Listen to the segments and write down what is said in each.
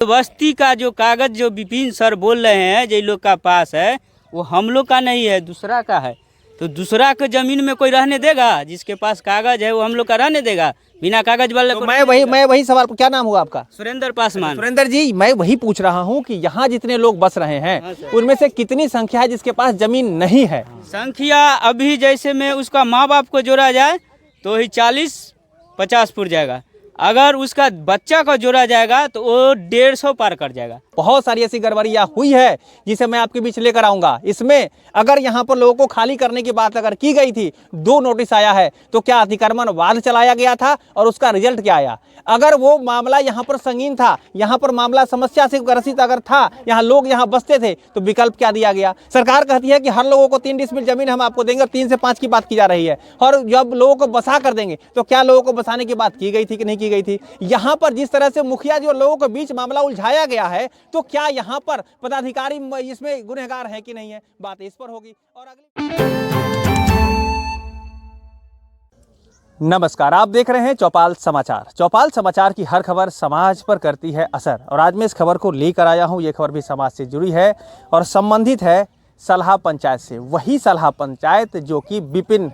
बस्ती का जो कागज जो विपिन सर बोल रहे हैं जो लोग का पास है वो हम लोग का नहीं है, दूसरा का है। तो दूसरा के जमीन में कोई रहने देगा? जिसके पास कागज है वो हम लोग का रहने देगा? बिना कागज वाले तो मैं वही सवाल, क्या नाम हुआ आपका? सुरेंद्र पासवान। सुरेंद्र जी, मैं वही पूछ रहा हूँ कि यहाँ जितने लोग बस रहे हैं उनमें से कितनी संख्या है जिसके पास जमीन नहीं है? संख्या अभी जैसे में उसका माँ बाप को जोड़ा जाए तो ही 40-50 फुट जाएगा। अगर उसका बच्चा को जोड़ा जाएगा तो वो 150 पार कर जाएगा। बहुत सारी ऐसी गड़बड़ियाँ हुई है जिसे मैं आपके बीच लेकर आऊंगा। इसमें अगर यहाँ पर लोगों को खाली करने की बात अगर की गई थी, 2 नोटिस आया है, तो क्या अतिक्रमण वाद चलाया गया था और उसका रिजल्ट क्या आया? अगर वो मामला यहाँ पर संगीन था, यहाँ पर मामला समस्या से ग्रसित अगर था, यहाँ लोग यहाँ बसते थे, तो विकल्प क्या दिया गया? सरकार कहती है कि हर लोगों को 3 डिसमिल जमीन हम आपको देंगे, 3 से 5 की बात की जा रही है। और जब लोगों को बसा कर देंगे तो क्या लोगों को बसाने की बात की गई थी कि नहीं की गई थी? यहाँ पर जिस तरह से मुखिया जी और लोगों के बीच मामला उलझाया गया है, तो क्या यहाँ पर पदाधिकारी इसमें गुनहगार है कि नहीं है? बात इस पर होगी। और अगली नमस्कार, आप देख रहे हैं चौपाल समाचार। चौपाल समाचार की हर खबर समाज पर करती है असर, और आज मैं इस खबर को लेकर आया हूं। ये खबर भी समाज से जुड़ी है और संबंधित है सलाह पंचायत से। वही सलाह पंचायत जो कि विपिन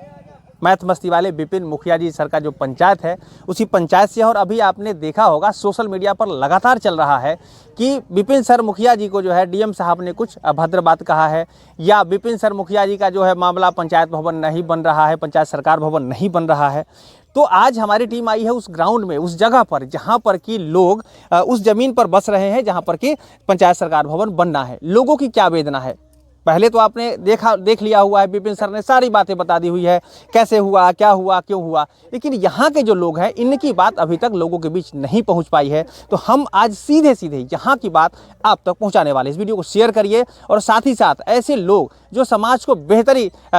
मैथ मस्ती वाले विपिन मुखिया जी सर का जो पंचायत है, उसी पंचायत से। और अभी आपने देखा होगा सोशल मीडिया पर लगातार चल रहा है कि विपिन सर मुखिया जी को जो है डीएम साहब ने कुछ अभद्र बात कहा है, या विपिन सर मुखिया जी का जो है मामला पंचायत भवन नहीं बन रहा है, पंचायत सरकार भवन नहीं बन रहा है। तो आज हमारी टीम आई है उस ग्राउंड में, उस जगह पर जहां पर कि लोग उस जमीन पर बस रहे हैं जहां पर कि पंचायत सरकार भवन बनना है। लोगों की क्या वेदना है पहले तो आपने देख लिया हुआ है। विपिन सर ने सारी बातें बता दी हुई है, कैसे हुआ, क्या हुआ, क्यों हुआ। लेकिन यहाँ के जो लोग हैं इनकी बात अभी तक लोगों के बीच नहीं पहुँच पाई है। तो हम आज सीधे सीधे यहाँ की बात आप तक पहुँचाने वाले। इस वीडियो को शेयर करिए, और साथ ही साथ ऐसे लोग जो समाज को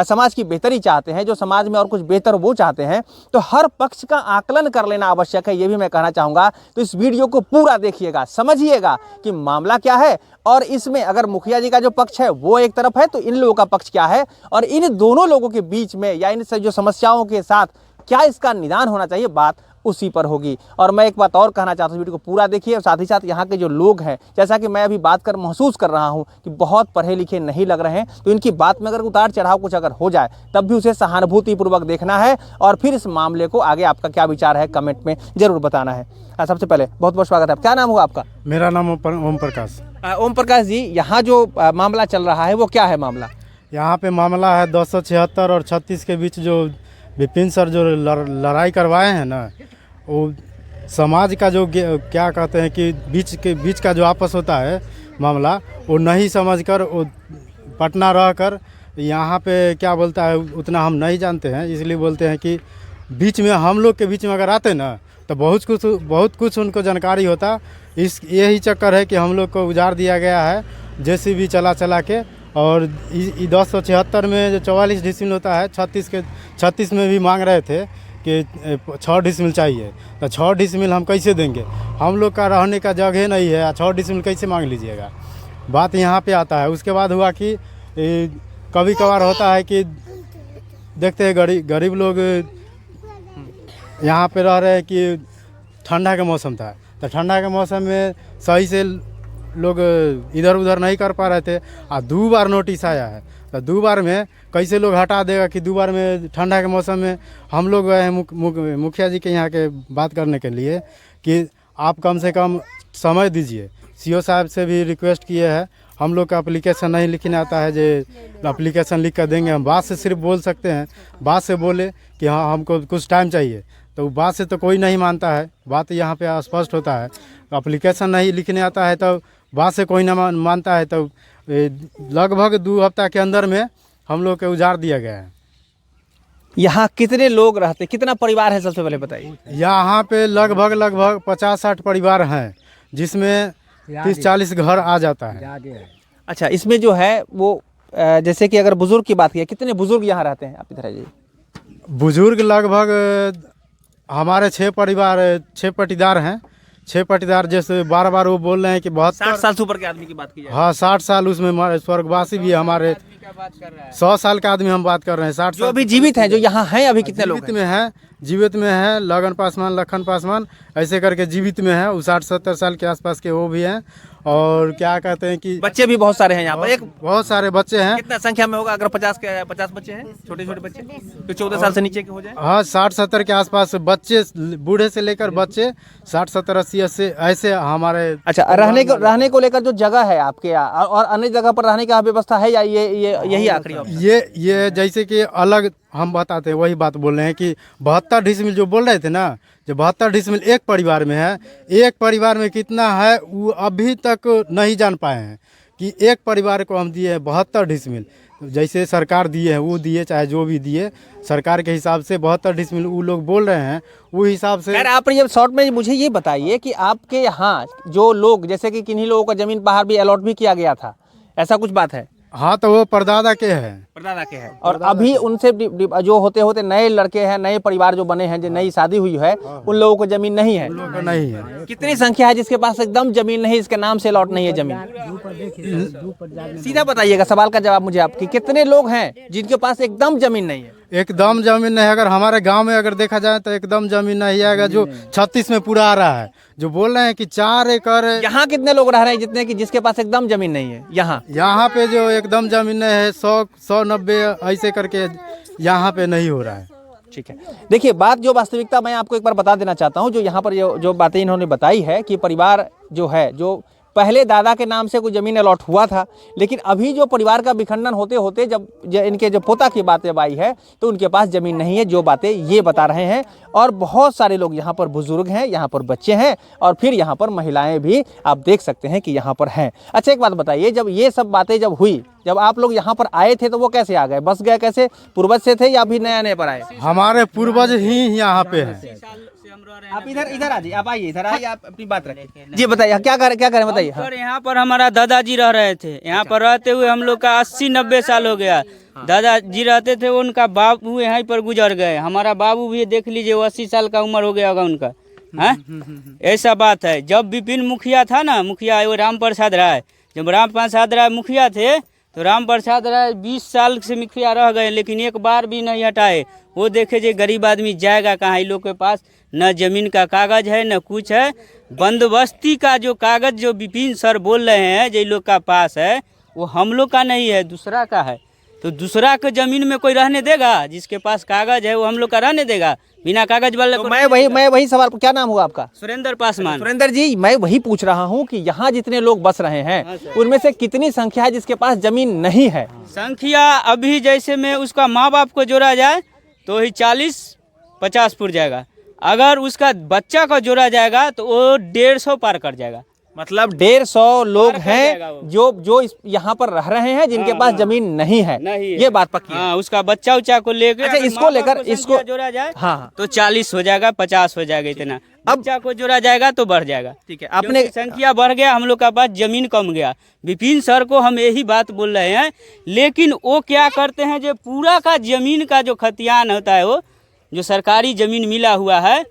समाज की बेहतरी चाहते हैं, जो समाज में और कुछ बेहतर वो चाहते हैं, तो हर पक्ष का आकलन कर लेना आवश्यक है, ये भी मैं कहना चाहूँगा। तो इस वीडियो को पूरा देखिएगा, समझिएगा कि मामला क्या है, और इसमें अगर मुखिया जी का जो पक्ष है वो एक तरफ है तो इन लोगों का पक्ष क्या है, और इन दोनों लोगों के बीच में या इन जो समस्याओं के साथ क्या इसका निदान होना चाहिए, बात उसी पर होगी। और मैं एक बात और कहना चाहता हूँ, वीडियो को पूरा देखिए। और साथ ही साथ यहाँ के जो लोग हैं, जैसा कि मैं अभी बात कर महसूस कर रहा हूँ कि बहुत पढ़े लिखे नहीं लग रहे हैं, तो इनकी बात में अगर उतार चढ़ाव कुछ अगर हो जाए तब भी उसे सहानुभूतिपूर्वक देखना है, और फिर इस मामले को आगे आपका क्या विचार है कमेंट में जरूर बताना है। सबसे पहले बहुत बहुत स्वागत है। क्या नाम हुआ आपका? मेरा नाम ओम प्रकाश। ओम प्रकाश जी, यहाँ जो मामला चल रहा है वो क्या है मामला? यहाँ पे मामला है 276 और 36 के बीच जो विपिन सर जो लड़ाई करवाए हैं ना, वो समाज का जो क्या कहते हैं कि बीच का जो आपस होता है मामला, वो नहीं समझकर वो पटना रहकर यहाँ पे क्या बोलता है उतना हम नहीं जानते हैं, इसलिए बोलते हैं कि बीच में हम लोग के बीच में अगर आते ना तो बहुत कुछ उनको जानकारी होता। यही चक्कर है कि हम लोग को उजाड़ दिया गया है जेसीबी चला के। और 276 में जो 44 डिसमिल होता है, 36 में भी मांग रहे थे कि 6 डिसमिल चाहिए, तो 6 डिसमिल हम कैसे देंगे? हम लोग का रहने का जगह नहीं है, 6 डिसमिल कैसे मांग लीजिएगा? बात यहाँ पे आता है। उसके बाद हुआ कि कभी कभार होता है कि देखते हैं गरीब लोग यहाँ पे रह रहे हैं कि ठंडा का मौसम था, तो ठंडा के मौसम में सही से लोग इधर उधर नहीं कर पा रहे थे। 2 बार नोटिस आया है, तो 2 बार में कैसे लोग हटा देगा कि 2 बार में ठंडा के मौसम में हम लोग गए हैं मुखिया जी के यहाँ के बात करने के लिए कि आप कम से कम समय दीजिए। सीओ साहब से भी रिक्वेस्ट किए हैं। हम लोग का एप्लीकेशन नहीं लिखने आता है, जो एप्लीकेशन लिख कर देंगे। हम बात से सिर्फ बोल सकते हैं, बात से बोले कि हाँ हमको कुछ टाइम चाहिए, तो बात से तो कोई नहीं मानता है। बात यहाँ पे स्पष्ट होता है, एप्लीकेशन नहीं लिखने आता है तो बात से कोई ना मानता है। तो लगभग 2 हफ्ता के अंदर में हम लोग के उजाड़ दिया गया है। यहाँ कितने लोग रहते, कितना परिवार है, सबसे पहले बताइए। यहाँ पे लगभग 50-60 परिवार हैं, जिसमें 30-40 घर आ जाता है। अच्छा, इसमें जो है वो जैसे कि अगर बुजुर्ग की बात किया, कितने बुजुर्ग यहाँ रहते हैं? आप इधर आइए। बुजुर्ग लगभग हमारे 6 पटीदार हैं। 6 पटीदार, जैसे बार वो बोल रहे हैं कि 60 साल से ऊपर के आदमी की बात की जाए। हाँ, 60 साल, उसमें स्वर्गवासी भी है हमारे। 100 साल का आदमी हम बात कर रहे हैं। 60 जो अभी जीवित हैं, जो यहाँ हैं अभी कितने लोग में हैं? जीवित में है, लगन पासवान, लखन पासवान ऐसे करके जीवित में है, वो 60-70 साल के आसपास के वो भी हैं। और क्या कहते हैं कि बच्चे भी बहुत सारे हैं यहाँ पर। एक बहुत सारे बच्चे हैं। कितना संख्या में होगा अगर 50 बच्चे हैं, छोटे छोटे बच्चे जो 14 साल से नीचे के हो जाए? हाँ, 60-70 के आसपास बच्चे, बूढ़े से लेकर बच्चे 60-70-80 ऐसे हमारे। अच्छा, रहने को लेकर जो जगह है आपके यहाँ और अन्य जगह पर रहने की व्यवस्था है या ये यही आखिरी ऑप्शन? ये जैसे कि अलग हम बताते हैं, वही बात बोल रहे हैं कि 72 डिसमिल जो बोल रहे थे ना, जो 72 डिसमिल एक परिवार में है, एक परिवार में कितना है वो अभी तक नहीं जान पाए हैं कि एक परिवार को हम दिए हैं 72 डिसमिल। जैसे सरकार दिए हैं वो दिए, चाहे जो भी दिए सरकार के हिसाब से 72 डिसमिल वो लोग बोल रहे हैं, वो हिसाब से। खैर, आप ये शॉर्ट में मुझे ये बताइए कि आपके यहाँ जो लोग, जैसे कि किन्हीं लोगों का जमीन बाहर भी अलॉट भी किया गया था, ऐसा कुछ बात है? हाँ, तो वो परदादा के हैं। परदादा के हैं। और अभी उनसे जो होते होते नए लड़के हैं, नए परिवार जो बने हैं, जो नई शादी हुई है, उन लोगों को जमीन नहीं है? उन लोगों को नहीं है। कितनी संख्या है जिसके पास एकदम जमीन नहीं, इसके नाम से अलॉट नहीं है जमीन? सीधा बताइएगा, सवाल का जवाब मुझे आपकी, कितने लोग हैं जिनके पास एकदम जमीन नहीं है? एकदम जमीन नहीं है। अगर हमारे गांव में अगर देखा जाए तो एकदम जमीन नहीं है। जो 36 में पूरा आ रहा है, जो बोल रहे हैं कि 4 एकड़। यहाँ कितने लोग रह रहे हैं जितने कि जिसके पास एकदम जमीन नहीं है? यहाँ पे जो एकदम जमीन नहीं है 100-190 ऐसे करके यहाँ पे नहीं हो रहा है। ठीक है, देखिए बात जो वास्तविकता मैं आपको एक बार बता देना चाहता हूँ। जो यहाँ पर जो बातें इन्होंने बताई है कि परिवार जो है, जो पहले दादा के नाम से कोई ज़मीन अलॉट हुआ था, लेकिन अभी जो परिवार का विखंडन होते होते जब इनके जो पोता की बातें आई है तो उनके पास ज़मीन नहीं है, जो बातें ये बता रहे हैं। और बहुत सारे लोग यहाँ पर बुजुर्ग हैं, यहाँ पर बच्चे हैं और फिर यहाँ पर महिलाएं भी आप देख सकते हैं कि यहाँ पर हैं। अच्छा, एक बात बताइए, जब ये सब बातें जब हुई, जब आप लोग यहाँ पर आए थे तो वो कैसे आ गए? बस गए कैसे? पूर्वज से थे या अभी नए पर आए? हमारे पूर्वज ही यहाँ पे हैं। आप इधर आ जाइए, आप आइए, इधर आइए, आप अपनी बात रखें। जी बताइए, क्या करें बताइए। सर, यहाँ पर हमारा दादाजी रह रहे थे। यहाँ पर रहते हुए हम लोग का 80-90 साल हो गया। दादाजी रहते थे, उनका बाबू यहाँ पर गुजर गए। हमारा बाबू भी देख लीजिए, वो 80 साल का उम्र हो गया होगा उनका। ऐसा बात है। जब विपिन मुखिया था ना, मुखिया वो राम प्रसाद राय, जब राम प्रसाद राय मुखिया थे तो राम प्रसाद राय 20 साल से मुखिया रह गए, लेकिन एक बार भी नहीं हटाए। वो देखे जो गरीब आदमी जाएगा कहाँ, इन लोग के पास न जमीन का कागज है न कुछ है। बंदोबस्ती का जो कागज जो विपिन सर बोल रहे हैं जो इन लोग का पास है, वो हम लोग का नहीं है, दूसरा का है। तो दूसरा के जमीन में कोई रहने देगा? जिसके पास कागज है वो हम लोग का रहने देगा? बिना कागज वाले तो मैं वही सवाल, क्या नाम हुआ आपका? सुरेंद्र पासवान। सुरेंद्र जी, मैं वही पूछ रहा हूँ कि यहाँ जितने लोग बस रहे हैं उनमें से कितनी संख्या है जिसके पास जमीन नहीं है? संख्या अभी जैसे में उसका माँ बाप को जोड़ा जाए तो ही 40-50 पुर जाएगा। अगर उसका बच्चा का जोड़ा जाएगा तो वो 150 पार कर जाएगा। मतलब 150 लोग हैं जो यहाँ पर रह रहे हैं जिनके पास जमीन नहीं है। ये बात पक्की है। उसका बच्चा उच्चा को लेकर, अच्छा, इसको जोड़ा जाए हाँ तो 40 हो जाएगा, 50 हो जाएगा। इतना बच्चा को जोड़ा जाएगा तो बढ़ जाएगा। ठीक है, आपने संख्या बढ़ गया, हम लोग का पास जमीन कम गया। विपिन सर को हम यही बात बोल रहे हैं, लेकिन वो क्या करते हैं, जो पूरा का जमीन का जो खतियान होता है, वो जो सरकारी जमीन मिला हुआ है,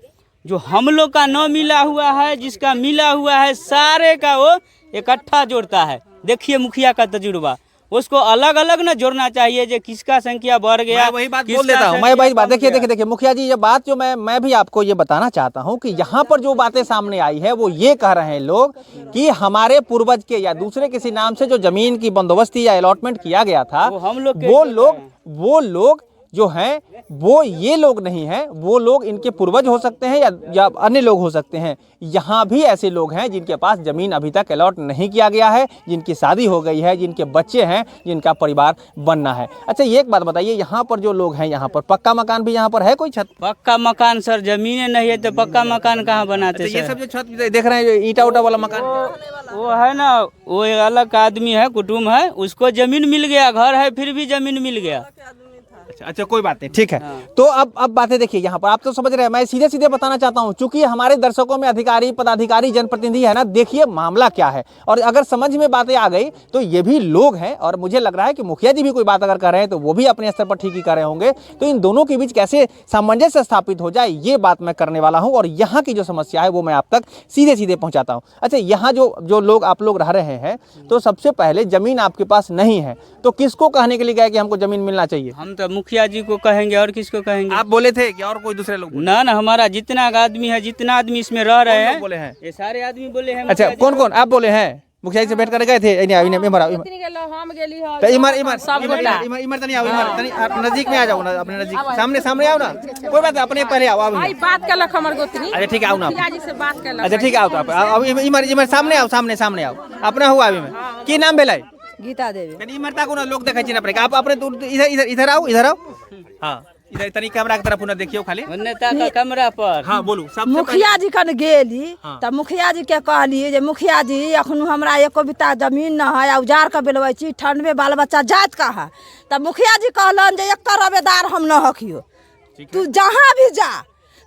जो हम लोग का न मिला हुआ है, जिसका मिला हुआ है, सारे का वो इकट्ठा जोड़ता है। देखिए मुखिया का तजुर्बा, उसको अलग अलग न जोड़ना चाहिए। जो किसका संख्या बढ़ गया, वही बात बोल देता हूँ मैं। वही बात देखिए मुखिया जी, ये बात जो मैं भी आपको ये बताना चाहता हूँ कि यहाँ पर जो बातें सामने आई है वो ये कह रहे हैं लोग कि हमारे पूर्वज के या दूसरे किसी नाम से जो जमीन की बंदोबस्ती या अलॉटमेंट किया गया था, वो लोग जो हैं वो ये लोग नहीं हैं। वो लोग इनके पूर्वज हो सकते हैं या अन्य लोग हो सकते हैं। यहाँ भी ऐसे लोग हैं जिनके पास ज़मीन अभी तक अलॉट नहीं किया गया है, जिनकी शादी हो गई है, जिनके बच्चे हैं, जिनका परिवार बनना है। अच्छा, ये एक बात बताइए, यहाँ पर जो लोग हैं, यहाँ पर पक्का मकान भी यहाँ पर है? कोई छत? पक्का मकान सर, जमीनें नहीं है तो पक्का मकान कहाँ बनाते? अच्छा, ये सब जो छत देख रहे हैं, ईटा उटा वाला मकान, वो है ना, वो एक अलग आदमी है, कुटुम्ब है, उसको जमीन मिल गया, घर है फिर भी जमीन मिल गया। अच्छा, कोई बात नहीं, ठीक है। तो अब बातें देखिए, यहाँ पर आप तो समझ रहे हैं, मैं सीधे सीधे बताना चाहता हूँ, चूंकि हमारे दर्शकों में अधिकारी, पदाधिकारी, जनप्रतिनिधि है ना, देखिए मामला क्या है। और अगर समझ में बातें आ गई तो ये भी लोग हैं, और मुझे लग रहा है कि मुखिया जी भी कोई बात अगर कर रहे हैं तो वो भी अपने स्तर पर ठीक ही कर रहे होंगे। तो इन दोनों के बीच कैसे सामंजस्य स्थापित हो जाए, ये बात मैं करने वाला हूँ, और यहाँ की जो समस्या है वो मैं आप तक सीधे सीधे पहुँचाता हूँ। अच्छा, यहाँ जो लोग आप लोग रह रहे हैं, तो सबसे पहले जमीन आपके पास नहीं है, तो किसको कहने के लिए गए कि हमको जमीन मिलना चाहिए? हम तो मुखिया जी को कहेंगे और किसको कहेंगे? आप बोले थे कि और कोई दूसरे लोग बोले? ना ना, हमारा जितना आदमी है, जितना आदमी इसमें रह रहे कौन लोग हैं, बोले हैं? ये सारे आदमी बोले हैं। अच्छा, कौन कौन आप बोले हैं? मुखिया जी से भेंट कर गए थे? तो इमर तनी आओ, इमर तनी आप नजदीक में आ जाओ ना, अपने नजदीक सामने आओ ना, कोई बात अपने पहले आओ। बात कलक हमर गोतनी। अच्छा ठीक है, आओ ना। से बात कलक। अच्छा ठीक है, आओ तो आप इमर सामने आओ, सामने आओ, अपना हुआ अभी में की नाम भेलै? गीता देवी। कनी इमर ताको ना, लोग देखै छी ना पड़ेगा। आप अपने इधर आओ। हां, इधर तनी कैमरा के तरफ ना देखियो खाली, नेता का कमरा पर। हां बोलू। सब मुखिया जी कन गेली त मुखिया जी के कहली जे मुखिया जी अखन हमरा एको बिता जमीन न है, उजार के बेलबै छी, ठंड में बाल बच्चा जात का है। त मुखिया जी कहलन जे एक रवेदार हम न हकियो, तू जहाँ भी जा।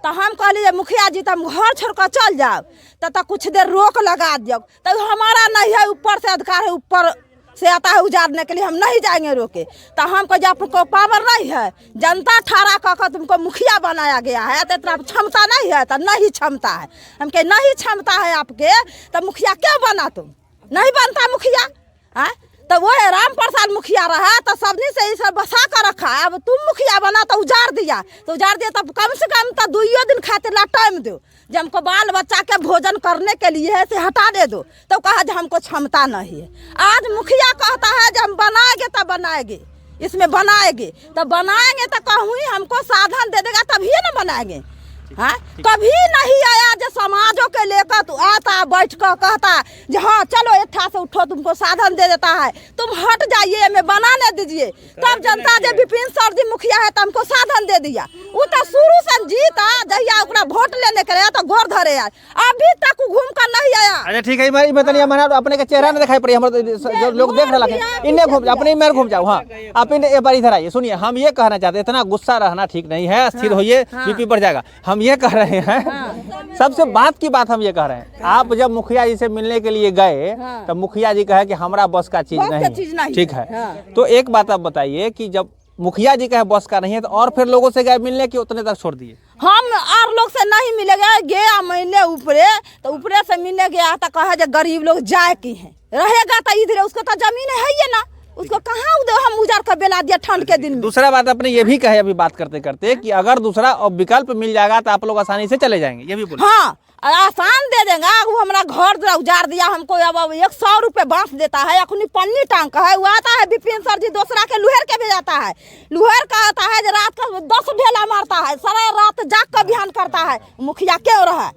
तो हम कहली जे मुखिया जी तुम घर छोड़ कर चल जाओ, तो कुछ देर रोक लगा दियो। तो हमारा नहीं है, ऊपर से अधिकार है, ऊपर से आता है उजाड़ने के लिए, हम नहीं जाएंगे रोके। तो हम कह आपको पावर नहीं है, जनता ठाड़ा कर तुमको मुखिया बनाया गया है, तो इतना क्षमता नहीं है? तो नहीं क्षमता है। हम कहे नहीं क्षमता है आपके, तो मुखिया क्यों बना? तुम नहीं बनता मुखिया है? तो वो है राम प्रसाद मुखिया रहा, तो सबने से ही सब बसा कर रखा। अब तुम मुखिया बना तो उजाड़ दिया, तब कम से कम तो 2 दिन खातिर ला टाइम दो, जब हमको बाल बच्चा के भोजन करने के लिए है, से हटा दे दो। तो कहा जो हमको क्षमता नहीं है। आज मुखिया कहता है जब हम बनाएंगे तब बनाएंगे, इसमें बनाएंगे तो बनाएंगे, तो कहूँ हमको साधन दे देगा तभी ना बनाएंगे। हाँ, कभी नहीं आया जो समाजों के लेकर तू आता बैठ कर कहता कि हाँ चलो इतना से उठो, तुमको साधन दे देता है, तुम हट जाइए, हमें बनाने दीजिए। तब जनता जो विपिन सर जी मुखिया है तो हमको साधन दे दिया। वो तो शुरू से जीता, जहिया ओकरा वोट लेने के लिए तो घोर धरे आए, अभी तक घूम कर नहीं आया। अच्छा ठीक है, अपने का चेहरा नहीं दिखाई पड़ी, जो लोग देख रहे हैं इन्हें घूम जाओ, अपने में घूम जाओ। हाँ, आप एक बार इधर आइए, सुनिए, हम ये कहना चाहते हैं, इतना गुस्सा रहना ठीक नहीं है, स्थिर होइए, बीपी बढ़ जाएगा। हम ये कह रहे हैं, सबसे बात की बात हम ये कह रहे हैं, आप जब मुखिया जी से मिलने के लिए गए तो मुखिया जी कहे कि हमारा बस का चीज नहीं, ठीक है। तो एक बात आप बताइए कि जब मुखिया जी कहे बस का नहीं है, तो और फिर लोगों से गए मिलने की उतने तक छोड़ दिए? हम और लोग से नहीं मिलेगा, गया महीने ऊपरे, तो ऊपरे से मिलने गया तो कहा जो गरीब लोग जाए की है, रहेगा तो इधर, उसको तो जमीन है ही ना, उसको कहाँ हम उजार कर बेला दिया ठंड के दिन में। दूसरा बात आपने ये भी कहे अभी बात करते करते कि अगर दूसरा विकल्प मिल जाएगा तो आप लोग आसानी से चले जाएंगे, ये भी बोले। हाँ, आसान दे देगा। वो हमारा घर उजाड़ दिया हमको, अब 100 रुपये बांस देता है, अखनी पन्नी टांग का है, वो आता है विपिन सर जी दूसरा के लुहेर के भेजाता है, लुहेर का आता है जो रात का 10 ढेला मारता है, सारा रात जाग कर बिहान करता है। मुखिया क्यों रहा है?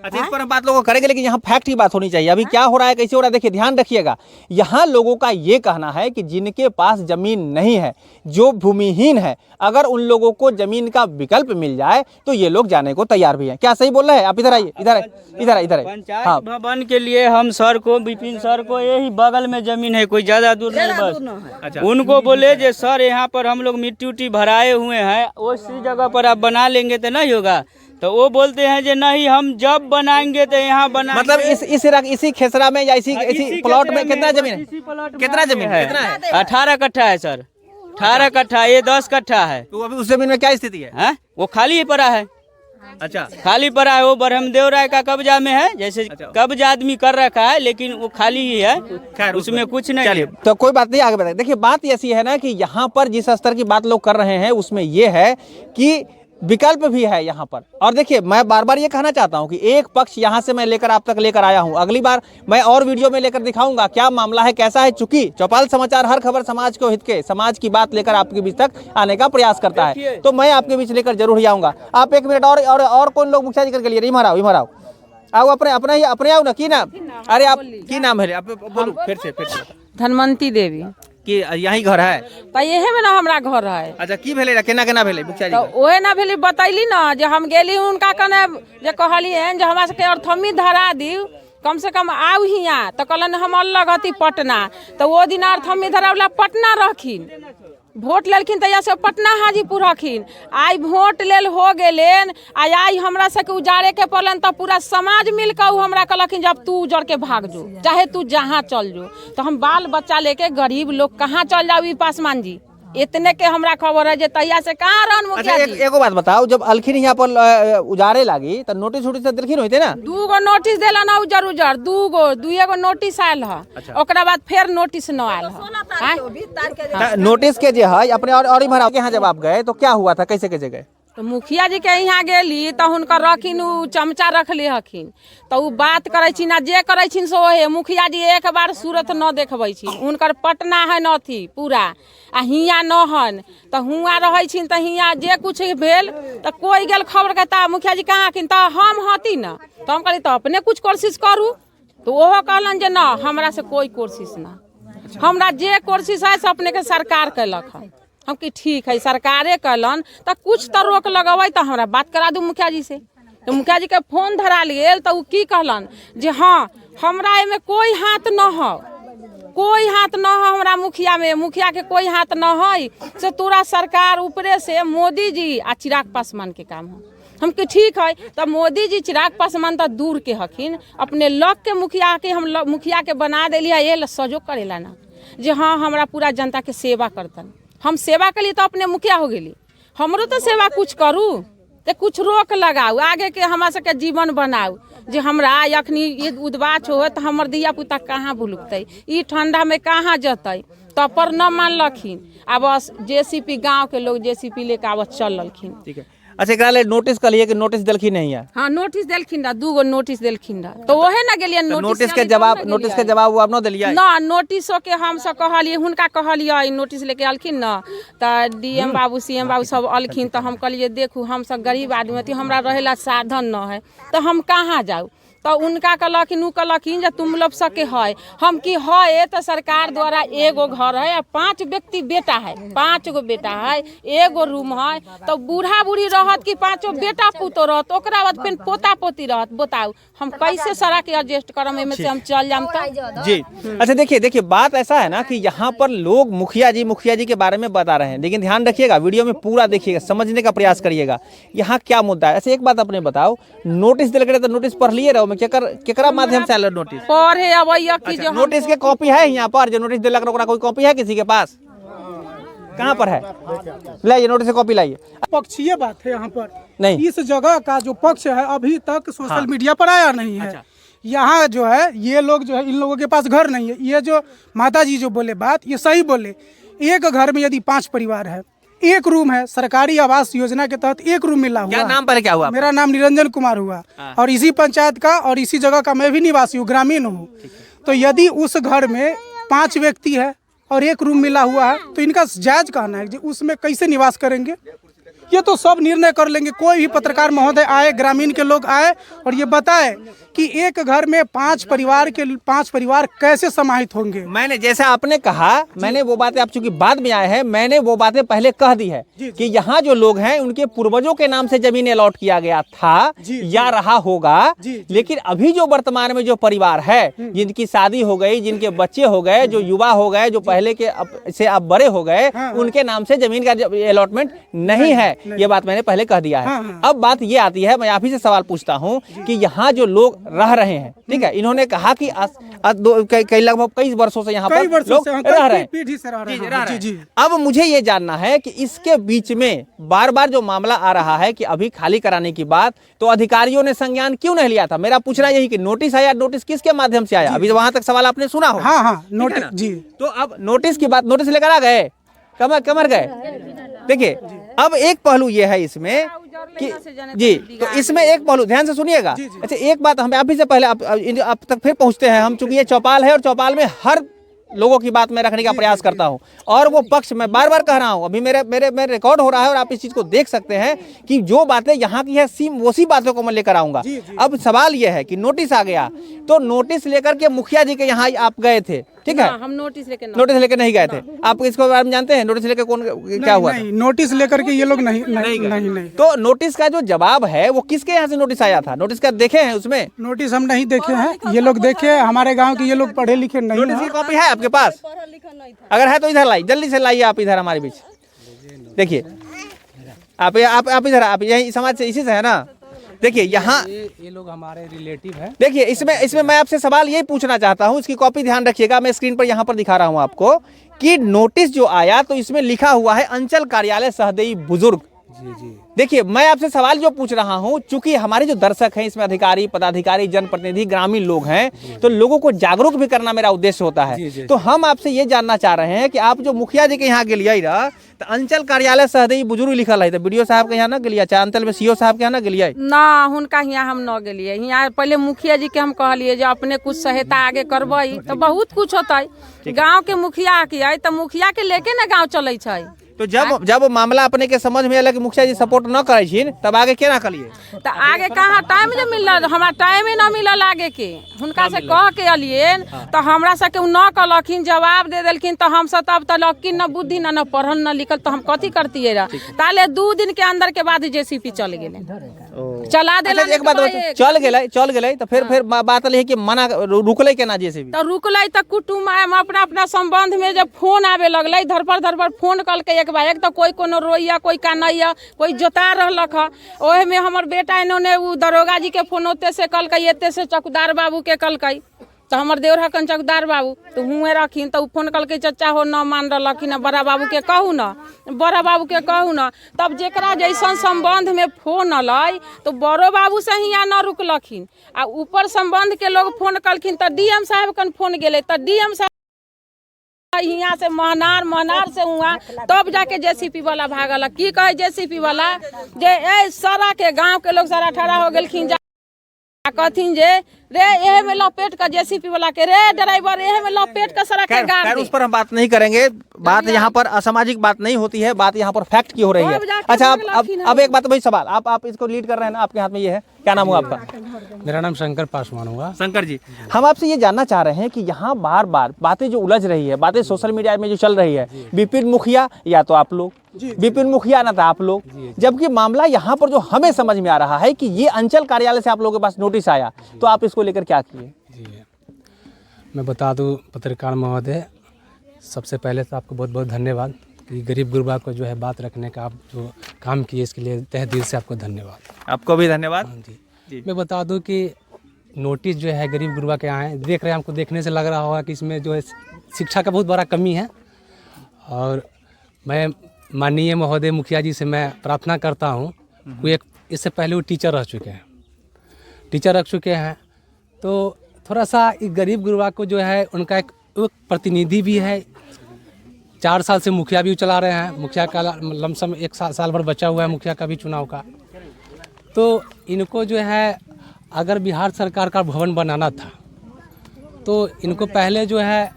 अच्छा, इस पर हम बात लोगों करेंगे, लेकिन यहाँ फैक्ट की बात होनी चाहिए। अभी क्या हो रहा है, कैसे हो रहा है, देखिए, ध्यान रखिएगा। यहाँ लोगों का ये कहना है कि जिनके पास जमीन नहीं है, जो भूमिहीन है, अगर उन लोगों को जमीन का विकल्प मिल जाए तो ये लोग जाने को तैयार भी हैं। क्या सही बोल रहे हैं? आप इधर आइए, इधर पंचायत भवन के लिए हम सर को, विपिन सर को, यही बगल में जमीन है, कोई ज्यादा दूर नहीं, बस अच्छा। उनको बोले जे सर यहाँ पर हम लोग मिट्टी उट्टी भराए हुए हैं, उसी जगह पर आप बना लेंगे तो नहीं होगा। तो वो बोलते हैं जे नहीं, हम जब बनाएंगे तो यहाँ बना, मतलब इसी खेसरा में या इसी प्लॉट में कितना जमीन है? कितना जमीन है? 18 कट्ठा है सर, 18 कट्ठा, ये 10 कट्ठा है। तो अभी उस जमीन में क्या स्थिति है? वो खाली ही पड़ा है। अच्छा, खाली पड़ा है, वो ब्रह्मदेव राय का कब्जा में है, जैसे कब्जा आदमी कर रखा है, लेकिन वो खाली ही है, उसमें कुछ नहीं है। तो कोई बात नहीं, आगे बताइए। देखिए, बात ऐसी है ना कि यहाँ पर जिस स्तर की बात लोग कर रहे हैं उसमें ये है कि विकल्प भी है यहाँ पर। और देखिए, मैं बार बार ये कहना चाहता हूँ कि एक पक्ष यहाँ से मैं लेकर आप तक लेकर आया हूँ, अगली बार मैं और वीडियो में लेकर दिखाऊंगा क्या मामला है, कैसा है। चूंकि चौपाल समाचार हर खबर समाज को हित के, समाज की बात लेकर आपके बीच तक आने का प्रयास करता है, तो मैं आपके बीच लेकर जरूर ही आऊंगा। आप 1 मिनट और कौन लोग मुखिया जी करके लिए इमर आओ, अपने आओ ना। की नाम? अरे आप की नाम है? आप बोलो फिर से। धनवंती देवी कि यही घर है? तो यही में ना हमारा घर है। अच्छा, की भेले, केना भेले मुखिया जी? तो ओहे ना भेली, बतैली ना जे हम गेली उनका कने जे कहली हैं जे हमरा सबके अर्थमी धरा दी, कम से कम आउ हियाँ, तो कहलन हम अलग हती पटना। तो वो दिन अर्थमी धरावला पटना रहखिन, वोट लेलखिन, तैया से पटना हाजीपुर हखिन। आई वोट लेल हो गेलेन, आई हमरा सबके उजाड़े के पड़लन, तो पूरा समाज मिलकर हमरा कहलखिन जब तू उजड़ के भाग जो, चाहे तू जहाँ चल जो। तो हम बाल बच्चा लेके गरीब लोग कहाँ चल जाओ? पासवान जी इतने के हमरा खबर है जे तहिया से कहाँ रहन अच्छा मुखिया जी। एगो बात बताओ, जब अलखिन यहाँ पर उजारे लागी तो नोटिस उटिस दिलखिन होते ना? 2 गो नोटिस देला ना उजर उजर 2 गो नोटिस आयल है। ओकरा बाद फिर नोटिस न आयल है। नोटिस के जे है अपने और ही भरा के यहाँ जब आप गए तो क्या हुआ था, कैसे कैसे गए? तो मुखिया जी के यहाँ गेली तो हुनकर रखिन उ चमचा रखले हखिन तो उ बात करे छिन आ जे करे छिन सो है। मुखिया जी एक बार सूरत न देखबै छिन, हुनकर पटना है न थी पूरा आ हियाँ न हन तो हुआँ रहै छिन तो हियाँ जे कुछ भेल तो कोई गेल खबर कहता मुखिया जी कहाँ हखिन तो हम हती न तो हम कहली तो अपने कुछ कोशिश करू तो ओहो कहलन जे न हमरा से कोई कोशिश ना, हमरा जे कोशिश है से अपने के सरकार कैलक है। हम कि ठीक है सरकारे कहलन तो कुछ तो रोक लगबै तो हमरा बात करा दू मुखिया जी से। तो मुखिया जी के फोन धरा लियल तो उ की कहलन जे हाँ हमरा एमे कोई हाथ न हो, कोई हाथ न हो हमरा मुखिया में, मुखिया के कोई हाथ न है से तोरा सरकार ऊपरे से मोदी जी आ चिराग पासवान के काम है। हम कि ठीक है तो मोदी जी चिराग पासवान तो दूर के हखिन, अपने लग के मुखिया के हम मुखिया के बना देली है ये सजो करेला ना जे हाँ हमरा पूरा जनता के सेवा करतन। हम सेवा के लिए तो अपने मुखिया हो गेली, हमरो तो सेवा कुछ करू तो कुछ रोक लगाऊ, आगे के हमरा सबके जीवन बनाऊ जे हमरा अखनी ये उदबाच हो तो हमर धिया पुता कहाँ भुलकतै, ई ठंडा में कहाँ जतै, तब पर न मानलखिन। अब बस जेसीपी गांव के लोग जेसीपी लेके आब चललखिन। ठीक है। अच्छा एकरा ले नोटिस कलिए कि नोटिस दिलखिन नहीं है? हाँ नोटिस देलखिन 2 गो नोटिस देलखिन तो ओहे ना गेलिए नोटिस के जवाब वो आप न दिलिए ना। नोटिसो के हम सब कहलिए हुनका कहलिए नोटिस लेके अलखिन न तो डीएम बाबू सीएम बाबू सब अलखिन तो हम कहलिए देखू हम सब गरीब आदमी थी, हमरा रहेला साधन न है तो हम कहाँ जाऊ। तो उनका कहलखिन उ कहलखिन जे तुम लोग सके है, हम की है तो सरकार द्वारा एगो घर है 5 व्यक्ति बेटा है, 5 गो बेटा है, एगो रूम है तो बूढ़ा बूढ़ी रहत कि 5 बेटा पुतो रहत ओकरा बाद फिर पोता पोती रहत, बताऊ हम कैसे सारा के एडजस्ट करम एमे से हम चल जाम तो जी। अच्छा देखिए बात ऐसा है ना कि यहाँ पर लोग मुखिया जी के बारे में बता रहे हैं, लेकिन ध्यान रखिएगा वीडियो में पूरा देखिएगा, समझने का प्रयास करिएगा यहाँ क्या मुद्दा है। ऐसे एक बात अपने बताओ, नोटिस दिल करे तो नोटिस पढ़ लिए रहो, केकरा माध्यम से आयल नोटिस? पढ़े अबैया कि जो नोटिस के कॉपी है यहाँ पर, जो नोटिस दिलक ओकरा कोई कॉपी है किसी के पास? कहाँ पर है? लाइए नोटिस की कॉपी लाइए। पक्षीय बात है यहाँ पर नहीं, इस जगह का जो पक्ष है अभी तक सोशल मीडिया पर आया नहीं है। अच्छा। यहाँ जो है ये लोग जो है इन लोगों के पास घर नहीं है। ये जो माता जी जो बोले बात ये सही बोले, एक घर में यदि 5 परिवार है, एक रूम है, सरकारी आवास योजना के तहत एक रूम मिला हुआ। क्या नाम पहले क्या हुआ? मेरा नाम निरंजन कुमार हुआ और इसी पंचायत का और इसी जगह का मैं भी निवासी हूँ, ग्रामीण हूँ। तो यदि उस घर में 5 व्यक्ति है और एक रूम मिला हुआ है तो इनका जायज कहना है कि उसमें कैसे निवास करेंगे, ये तो सब निर्णय कर लेंगे। कोई भी पत्रकार महोदय आए, ग्रामीण के लोग आए और ये बताए कि एक घर में 5 परिवार कैसे समाहित होंगे। मैंने जैसा आपने कहा, मैंने वो बातें, आप चूंकि बाद में आए हैं, मैंने वो बातें पहले कह दी है कि यहाँ जो लोग हैं उनके पूर्वजों के नाम से जमीन अलॉट किया गया था या रहा होगा, लेकिन अभी जो वर्तमान में जो परिवार है जिनकी शादी हो गई, जिनके बच्चे हो गए, जो युवा हो गए, जो पहले के से अब बड़े हो गए, उनके नाम से जमीन का अलॉटमेंट नहीं है। ये बात मैंने पहले कह दिया है। अब बात ये आती है, मैं आप ही से सवाल पूछता हूँ कि यहाँ जो लोग रह रहे हैं, ठीक है, इन्होंने कहा कि लगभग कई वर्षों से यहाँ पर लोग रह रहे हैं। अब मुझे ये जानना है कि इसके बीच में बार बार जो मामला आ रहा है कि अभी खाली कराने की बात, तो अधिकारियों ने संज्ञान क्यों नहीं लिया था? मेरा पूछना यही कि नोटिस आया, नोटिस किसके माध्यम से आया? अभी वहां तक सवाल आपने सुना हो। हाँ नोटिस जी। तो अब नोटिस की बात, नोटिस लेकर आ गए, कमर गए। देखिए अब एक पहलू ये है इसमें कि जी, तो इसमें एक पहलू ध्यान से सुनिएगा। अच्छा एक बात हम आप ही से पहले आप तक फिर पहुंचते हैं हम, चूंकि ये चौपाल है और चौपाल में हर लोगों की बात मैं रखने का प्रयास करता हूं और वो पक्ष मैं बार बार कह रहा हूं, अभी मेरे रिकॉर्ड हो रहा है और आप इस चीज को देख सकते हैं कि जो बातें यहाँ की है उसी बातों को मैं लेकर आऊंगा। अब सवाल यह है कि नोटिस आ गया, तो नोटिस लेकर के मुखिया जी के यहाँ आप गए थे, ठीक है? हम नोटिस लेकर नहीं गए थे। आप इसको बारे में जानते हैं नोटिस लेकर कौन क्या हुआ? नोटिस लेकर के ये लोग नहीं। तो नोटिस का जो जवाब है वो किसके यहाँ से नोटिस आया था? नोटिस का देखे हैं उसमें? नोटिस हम नहीं देखे हैं, ये लोग देखे, हमारे गांव के ये लोग पढ़े लिखे नहीं। नोटिस की कॉपी है आपके पास? अगर है तो इधर लाइए, जल्दी से लाइए आप इधर हमारे बीच। देखिए आप इधर, आप यही समाज से, इसी से है ना? देखिए यहाँ ये लोग हमारे रिलेटिव हैं। देखिए इसमें मैं आपसे सवाल यही पूछना चाहता हूँ, इसकी कॉपी ध्यान रखिएगा, मैं स्क्रीन पर यहाँ पर दिखा रहा हूँ आपको कि नोटिस जो आया तो इसमें लिखा हुआ है अंचल कार्यालय सहदेई बुजुर्ग। जी जी। देखिए मैं आपसे सवाल जो पूछ रहा हूं, चूंकि हमारे जो दर्शक हैं इसमें अधिकारी, पदाधिकारी, जनप्रतिनिधि, ग्रामीण लोग हैं, तो लोगों को जागरूक भी करना मेरा उद्देश्य होता है। तो हम आपसे ये जानना चाह रहे हैं कि आप जो मुखिया जी के यहाँ गेलिए रहा तो अंचल कार्यालय सहदेई बुजुर्ग लिखल है, तो बीडीओ साहब के यहाँ ना गेलिए, चाहे अंचल में सीओ साहब के यहाँ ना गेलिए? ना हुनका यहाँ हम न गेलिए। यहाँ पहले मुखिया जी के हम कहलिए जो अपने कुछ सहायता आगे करबई तो बहुत कुछ होता है। गाँव के मुखिया किया तो मुखिया के लेके ना गाँव चले छै। तो जब मामला अपने के समझ में आया कि मुखिया जी सपोर्ट न करे छिन तब आगे केना करिए? तो आगे कहाँ टाइम जो मिलल, हमारा टाइम ही न मिलल आगे के। हुनका से कह के अलिए तो हमरा सबके उ न कहलखिन, जवाब दे देलखिन तो हम सब तब तलकिन न बुद्धि न पढ़ल न लिखल तो हम कथी करतिए रहा। ताले 2 दिन के अंदर के बाद जेसीपी चल गेले, चला देला। एक बात चल गेले तो फिर बात है कि मना रुकले केना जेसीबी? तो रुकले तो कुटुम अपना अपना संबंध में जब फोन आवे लगले, धरपर फोन कल के एक तो कोई कोनो रोइया, कोई कानैया, कोई जोता रहलक है। ओहे में हमर बेटा इन्होंने वो दरोगा जी के फोन ओते से कल के, एते से चौकीदार बाबू के कल के, तो हमर देवर हकन चौकीदार बाबू तो हुए रखिन तो फोन कल के चचा हो न मान रहलखिन, बड़ा बाबू के कहू न, बड़ा बाबू के कहू न। तब जेकरा जैसन संबंध में फोन अलै तो बड़ो बाबू से हियाँ न रुकलखिन, आ ऊपर संबंध के लोग फोन कलखिन तो डीएम साहब कन फोन गेले तो डीएम साहब यहाँ से महनार से हुआ तब जाके जेसीपी वाला भागल। की कहे जेसीपी वाला जे ए सारा के गांव के लोग सारा ठड़ा हो गेलखिन, कथिन जे रे एहे में लपेट का जेसीपी वाला के, रे ड्राइवर एहे में लपेट का सड़क के गाड़ दे। उस पर हम बात नहीं करेंगे, बात यहाँ पर असामाजिक बात नहीं होती है, बात यहाँ पर फैक्ट की हो रही है। अच्छा अब एक बात, भाई सवाल आप इसको लीड कर रहे हैं ना, आपके हाथ में ये है, क्या नाम हुआ आपका? मेरा नाम शंकर पासवान हुआ। शंकर जी, हम आपसे ये जानना चाह रहे हैं कि यहाँ बार बार बातें जो उलझ रही है, बातें सोशल मीडिया में जो चल रही है, विपिन मुखिया या तो आप लोग, विपिन मुखिया ना था आप लोग, जबकि मामला यहाँ पर जो हमें समझ में आ रहा है कि ये अंचल कार्यालय से आप लोगों के पास नोटिस आया, तो आप इसको लेकर क्या किए? जी मैं बता दूं पत्रकार महोदय, सबसे पहले तो आपको बहुत बहुत धन्यवाद कि गरीब गुरबा को जो है बात रखने का आप जो काम किए इसके लिए तहे दिल से आपको धन्यवाद। आपको भी धन्यवाद। जी मैं बता दूं कि नोटिस जो है गरीब गुरबा के आए, देख रहे हैं, हमको देखने से लग रहा होगा कि इसमें जो है शिक्षा का बहुत बड़ा कमी है। और मैं माननीय महोदय मुखिया जी से मैं प्रार्थना करता हूँ, वो एक इससे पहले वो टीचर रह चुके हैं, तो थोड़ा सा गरीब गुरबा को जो है उनका एक प्रतिनिधि भी है, 4 साल से मुखिया भी चला रहे हैं, मुखिया का लमसम 1 साल भर बचा हुआ है मुखिया का भी चुनाव का। तो इनको जो है अगर बिहार सरकार का भवन बनाना था तो इनको पहले जो है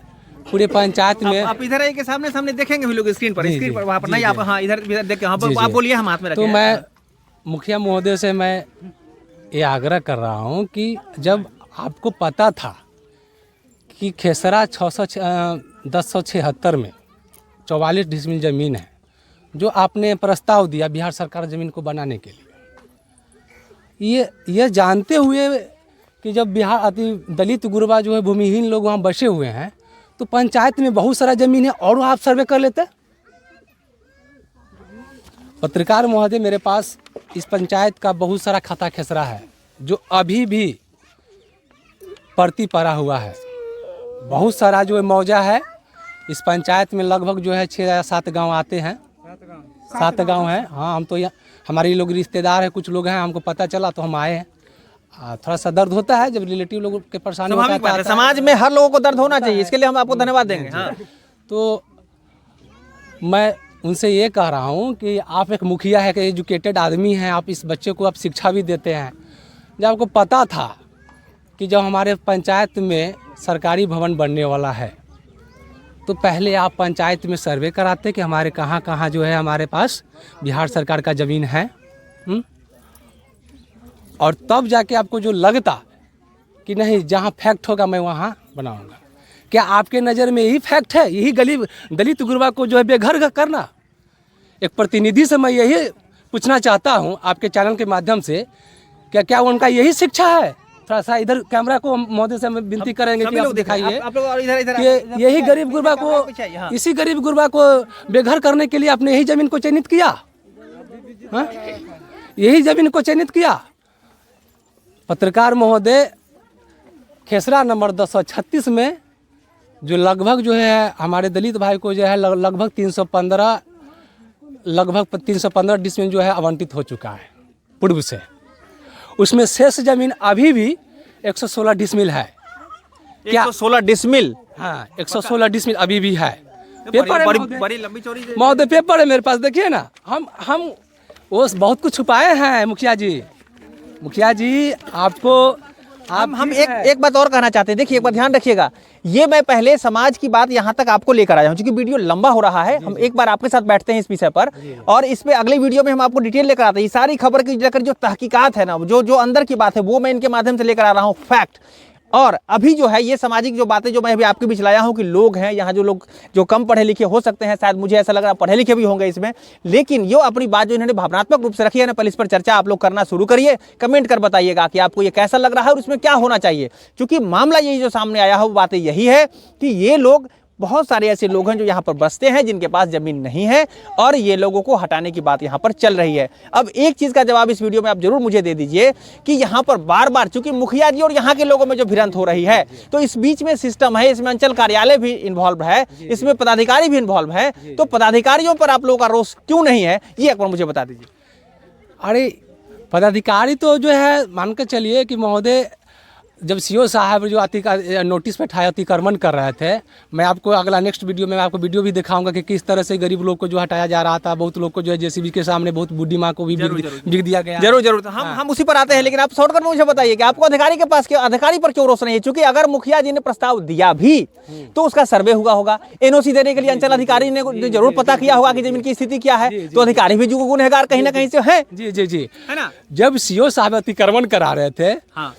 पूरे पंचायत में आप इधर आइए, सामने देखेंगे भी लोग स्क्रीन पर वहाँ पर नहीं, आप हाँ इधर देख के आप बोलिए, हम हाथ में रखें। तो मैं मुखिया महोदय से मैं ये आग्रह कर रहा हूँ कि जब आपको पता था कि खेसरा 1076 में 44 डिसमिल ज़मीन है जो आपने प्रस्ताव दिया बिहार सरकार ज़मीन को बनाने के लिए, ये जानते हुए कि जब बिहार दलित गुरबा जो है भूमिहीन लोग वहाँ बसे हुए हैं तो पंचायत में बहुत सारा ज़मीन है और आप सर्वे कर लेते। पत्रकार महोदय, मेरे पास इस पंचायत का बहुत सारा खाता खेसरा है जो अभी भी परती पड़ा हुआ है, बहुत सारा जो है मौजा है। इस पंचायत में लगभग जो है 6 या 7 गांव आते हैं, 7 गांव हैं। हाँ, हम तो यहाँ हमारे लोग रिश्तेदार हैं, कुछ लोग हैं, हमको पता चला तो हम आए हैं। थोड़ा सा दर्द होता है जब रिलेटिव लोगों के परेशानी होता है, समाज में हर लोगों को दर्द होना चाहिए, इसके लिए हम आपको धन्यवाद देंगे। हाँ। तो मैं उनसे ये कह रहा हूँ कि आप एक मुखिया है, कि एजुकेटेड आदमी हैं, आप इस बच्चे को आप शिक्षा भी देते हैं। जब आपको पता था कि जब हमारे पंचायत में सरकारी भवन बनने वाला है तो पहले आप पंचायत में सर्वे कराते कि हमारे कहाँ कहाँ जो है हमारे पास बिहार सरकार का ज़मीन है, और तब जाके आपको जो लगता कि नहीं जहाँ फैक्ट होगा मैं वहाँ बनाऊँगा। क्या आपके नज़र में यही फैक्ट है? यही दलित गुरबा को जो है बेघर करना? एक प्रतिनिधि से मैं यही पूछना चाहता हूँ आपके चैनल के माध्यम से, क्या उनका यही शिक्षा है? थोड़ा सा इधर कैमरा को महोदय से हम विनती करेंगे कि आप दिखाइए कि यही गरीब गुरबा को, इसी गरीब गुरबा को बेघर करने के लिए आपने यही ज़मीन को चयनित किया, यही ज़मीन को चयनित किया। पत्रकार महोदय खेसरा नंबर 236 में जो लगभग जो है हमारे दलित भाई को जो है लगभग 315 डिसमिल जो है आवंटित हो चुका है पूर्व से। उसमें शेष जमीन अभी भी 116 डिसमिल है। क्या 116 डिसमिल? हाँ, 116 डिसमिल अभी भी है। बड़ी लंबी चौड़ी महोदय पेपर है मेरे पास, देखिए ना। हम वो बहुत कुछ छुपाए हैं मुखिया जी आपको। हम एक बात और कहना चाहते हैं। देखिए, एक बार ध्यान रखिएगा, ये मैं पहले समाज की बात यहाँ तक आपको लेकर आया हूँ, क्योंकि वीडियो लंबा हो रहा है। हम एक बार आपके साथ बैठते हैं इस विषय पर, और इस पे अगले वीडियो में हम आपको डिटेल लेकर आते हैं। ये सारी खबर की लेकर जो तहकीकात है ना, जो अंदर की बात है, वो मैं इनके माध्यम से लेकर आ रहा हूँ, फैक्ट। और अभी जो है ये सामाजिक जो बातें जो मैं अभी आपके बीच लाया हूँ कि लोग हैं यहाँ, जो लोग जो कम पढ़े लिखे हो सकते हैं, शायद मुझे ऐसा लग रहा है पढ़े लिखे भी होंगे इसमें, लेकिन ये अपनी बात जो इन्होंने भावनात्मक रूप से रखी है ना, पहले इस पर चर्चा आप लोग करना शुरू करिए। कमेंट कर बताइएगा कि आपको ये कैसा लग रहा है और इसमें क्या होना चाहिए। क्योंकि मामला यही जो सामने आया है वो बातें यही है कि ये लोग, बहुत सारे ऐसे लोग हैं जो यहाँ पर बसते हैं जिनके पास ज़मीन नहीं है, और ये लोगों को हटाने की बात यहाँ पर चल रही है। अब एक चीज़ का जवाब इस वीडियो में आप जरूर मुझे दे दीजिए कि यहाँ पर बार बार, चूंकि मुखिया जी और यहाँ के लोगों में जो भिड़ंत हो रही है, तो इस बीच में सिस्टम है, इसमें अंचल कार्यालय भी इन्वॉल्व है, इसमें पदाधिकारी भी इन्वॉल्व है, तो पदाधिकारियों पर आप लोगों का रोष क्यों नहीं है, ये एक बार मुझे बता दीजिए। अरे पदाधिकारी तो जो है मान के चलिए कि महोदय, जब सीओ साहब जो नोटिस पे अतिक्रमण कर रहे थे, मैं आपको अगला नेक्स्ट वीडियो में आपको वीडियो भी दिखाऊंगा कि किस तरह से गरीब लोग को जो हटाया जा रहा था। बहुत लोग को जो है जेसीबी के सामने बहुत बूढ़ी माँ को भी बिक दिया गया। जरूर तो हम उसी पर आते हैं, लेकिन आप शॉर्टकट में मुझे बताइए कि आपको अधिकारी के पास अधिकारी पर क्यों रोष नहीं है? क्योंकि अगर मुखिया जी ने प्रस्ताव दिया भी तो उसका सर्वे हुआ होगा, एनओसी देने के लिए अंचल अधिकारी ने जरूर पता किया होगा कि जमीन की स्थिति क्या है, तो अधिकारी भी जो गुनहगार कहीं ना कहीं से है। जी है ना। जब सीओ साहब अतिक्रमण करा रहे थे,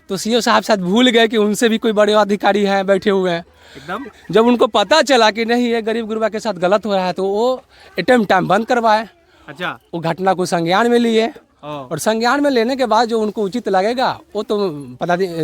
तो सीओ साहब शायद भूल गए कि उनसे भी कोई बड़े अधिकारी हैं बैठे हुए हैं। एकदम जब उनको पता चला कि नहीं ये गरीब गुरबा के साथ गलत हो रहा है, तो वो एटम टाइम बंद करवाए। अच्छा, वो घटना को संज्ञान में लिए, और संज्ञान में लेने के बाद जो उनको उचित लगेगा वो तो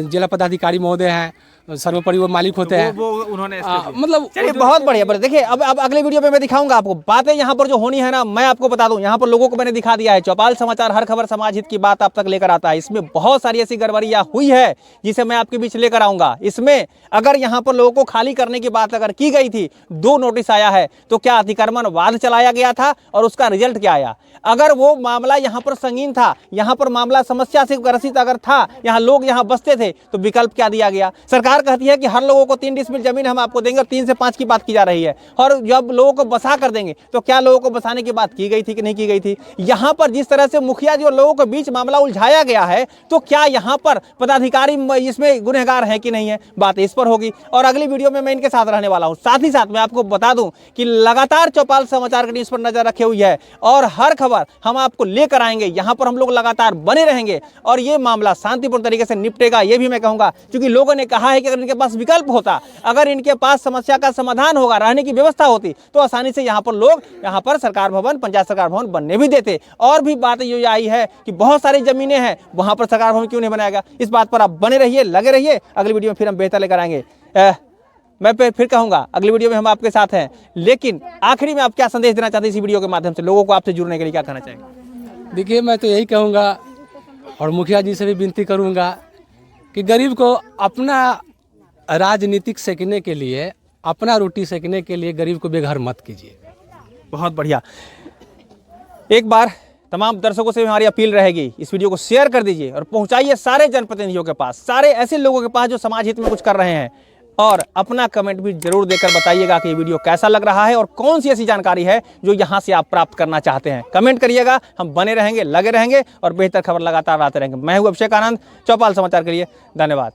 जिला पदाधिकारी महोदय हैं, सर्वोपरि वो मालिक होते हैं, वो उन्होंने मतलब चलिए बहुत बढ़िया। पर देखिए, अब अगले वीडियो में मैं दिखाऊंगा आपको बातें यहाँ पर जो होनी है ना। मैं आपको बता दूं, यहाँ पर लोगों को मैंने दिखा दिया है। चौपाल समाचार हर खबर समाज हित की बात आप तक लेकर आता है। इसमें बहुत सारी ऐसी गड़बड़ियां हुई है जिसे मैं आपके बीच लेकर आऊंगा। इसमें अगर यहाँ पर लोगों को खाली करने की बात अगर की गई थी, 2 नोटिस आया है, तो क्या अतिक्रमण वाद चलाया गया था और उसका रिजल्ट क्या आया? अगर वो मामला यहाँ पर संगीन था, यहाँ पर मामला समस्या से ग्रसित अगर था, यहाँ लोग यहाँ बसते थे, तो विकल्प क्या दिया गया? सरकार कहती है कि हर लोगों को 3 डिसमिल जमीन हम आपको देंगे, और 3 से 5 की बात की जा रही है। और जब लोगों को बसा कर देंगे, तो क्या लोगों को बसाने की बात की गई थी कि नहीं की गई थी? यहाँ पर जिस तरह से मुखिया जी और लोगों के बीच मामला उलझाया गया है, तो क्या यहाँ पर पदाधिकारी इसमें गुनहगार है कि नहीं है? बात इस पर होगी, और अगली वीडियो में मैं इनके साथ रहने वाला हूँ। साथ ही साथ मैं आपको बता दूं कि लगातार चौपाल समाचार की न्यूज़ पर नजर रखे हुई है, और हर खबर हम आपको लेकर आएंगे। यहाँ पर हम लोग लगातार बने रहेंगे, और ये मामला शांतिपूर्ण तरीके से निपटेगा, ये भी मैं कहूँगा। क्योंकि लोगों ने कहा है कि अगर इनके पास विकल्प होता, अगर इनके पास समस्या का समाधान होगा, रहने की व्यवस्था होती, तो आसानी से यहाँ पर लोग यहाँ पर सरकार भवन, पंचायत सरकार भवन बनने भी देते। और भी बात ये आई है कि बहुत सारी जमीनें हैं, वहाँ पर सरकार भवन क्यों नहीं बनाएगा? इस बात पर आप बने रहिए, लगे रहिए। अगली वीडियो में फिर हम बेहतर लेकर आएंगे। मैं फिर कहूँगा अगली वीडियो में हम आपके साथ हैं। लेकिन आखिरी में आप क्या संदेश देना चाहते हैं इस वीडियो के माध्यम से? लोगों को आपसे जुड़ने के लिए क्या कहना चाहेंगे? देखिए, मैं तो यही कहूँगा और मुखिया जी से भी विनती करूँगा कि गरीब को अपना राजनीतिक सेकने के लिए, अपना रोटी सेकने के लिए गरीब को बेघर मत कीजिए। बहुत बढ़िया। एक बार तमाम दर्शकों से हमारी अपील रहेगी, इस वीडियो को शेयर कर दीजिए और पहुंचाइए सारे जनप्रतिनिधियों के पास, सारे ऐसे लोगों के पास जो समाज हित में कुछ कर रहे हैं। और अपना कमेंट भी जरूर देकर बताइएगा कि ये वीडियो कैसा लग रहा है और कौन सी ऐसी जानकारी है जो यहाँ से आप प्राप्त करना चाहते हैं। कमेंट करिएगा, हम बने रहेंगे, लगे रहेंगे और बेहतर खबर लगातार लाते रहेंगे। मैं हूँ अभिषेक आनंद, चौपाल समाचार के लिए धन्यवाद।